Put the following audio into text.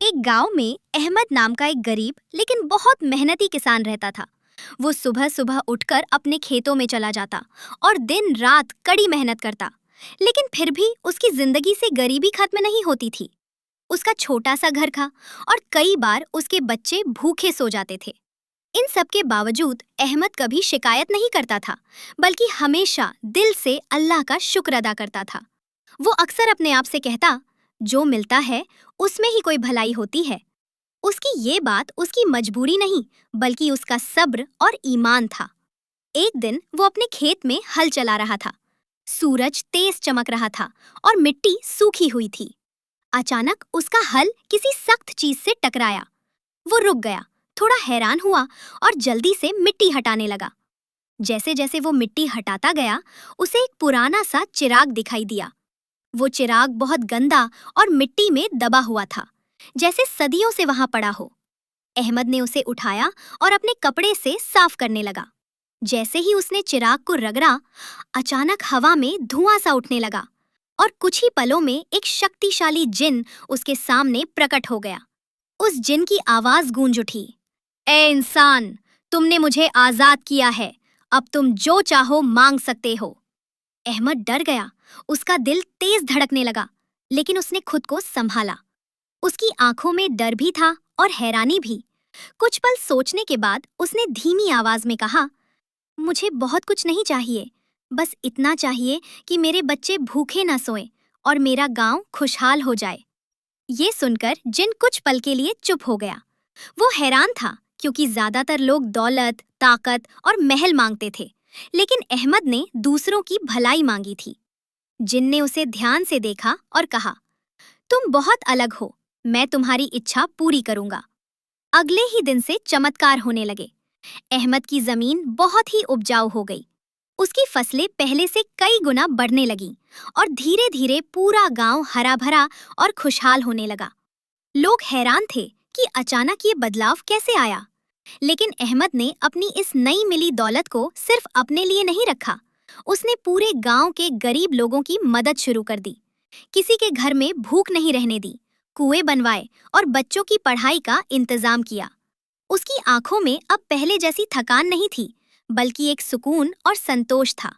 एक गांव में अहमद नाम का एक गरीब लेकिन बहुत मेहनती किसान रहता था। वो सुबह सुबह उठकर अपने खेतों में चला जाता और दिन रात कड़ी मेहनत करता। लेकिन फिर भी उसकी जिंदगी से गरीबी खत्म नहीं होती थी। उसका छोटा सा घर था और कई बार उसके बच्चे भूखे सो जाते थे। इन सब के बावजूद अहमद कभी शिकायत नहीं करता था, बल्कि हमेशा दिल से अल्लाह का शुक्र अदा करता था। वो अक्सर अपने आप से कहता, जो मिलता है उसमें ही कोई भलाई होती है। उसकी ये बात उसकी मजबूरी नहीं, बल्कि उसका सब्र और ईमान था। एक दिन वो अपने खेत में हल चला रहा था। सूरज तेज चमक रहा था और मिट्टी सूखी हुई थी। अचानक उसका हल किसी सख्त चीज से टकराया। वो रुक गया, थोड़ा हैरान हुआ और जल्दी से मिट्टी हटाने लगा। जैसे जैसे वो मिट्टी हटाता गया, उसे एक पुराना सा चिराग दिखाई दिया। वो चिराग बहुत गंदा और मिट्टी में दबा हुआ था, जैसे सदियों से वहां पड़ा हो। अहमद ने उसे उठाया और अपने कपड़े से साफ करने लगा। जैसे ही उसने चिराग को रगड़ा, अचानक हवा में धुआं सा उठने लगा और कुछ ही पलों में एक शक्तिशाली जिन उसके सामने प्रकट हो गया। उस जिन की आवाज गूंज उठी, ए इंसान, तुमने मुझे आजाद किया है, अब तुम जो चाहो मांग सकते हो। अहमद डर गया, उसका दिल तेज धड़कने लगा, लेकिन उसने खुद को संभाला। उसकी आंखों में डर भी था और हैरानी भी। कुछ पल सोचने के बाद उसने धीमी आवाज में कहा, मुझे बहुत कुछ नहीं चाहिए, बस इतना चाहिए कि मेरे बच्चे भूखे न सोएं और मेरा गांव खुशहाल हो जाए। ये सुनकर जिन कुछ पल के लिए चुप हो गया। वो हैरान था, क्योंकि ज्यादातर लोग दौलत, ताकत और महल मांगते थे, लेकिन अहमद ने दूसरों की भलाई मांगी थी। जिन ने उसे ध्यान से देखा और कहा, तुम बहुत अलग हो, मैं तुम्हारी इच्छा पूरी करूंगा। अगले ही दिन से चमत्कार होने लगे। अहमद की जमीन बहुत ही उपजाऊ हो गई। उसकी फसलें पहले से कई गुना बढ़ने लगीं और धीरे धीरे पूरा गांव हरा भरा और खुशहाल होने लगा। लोग हैरान थे कि अचानक ये बदलाव कैसे आया। लेकिन अहमद ने अपनी इस नई मिली दौलत को सिर्फ अपने लिए नहीं रखा। उसने पूरे गांव के गरीब लोगों की मदद शुरू कर दी। किसी के घर में भूख नहीं रहने दी, कुएं बनवाए और बच्चों की पढ़ाई का इंतजाम किया। उसकी आंखों में अब पहले जैसी थकान नहीं थी, बल्कि एक सुकून और संतोष था।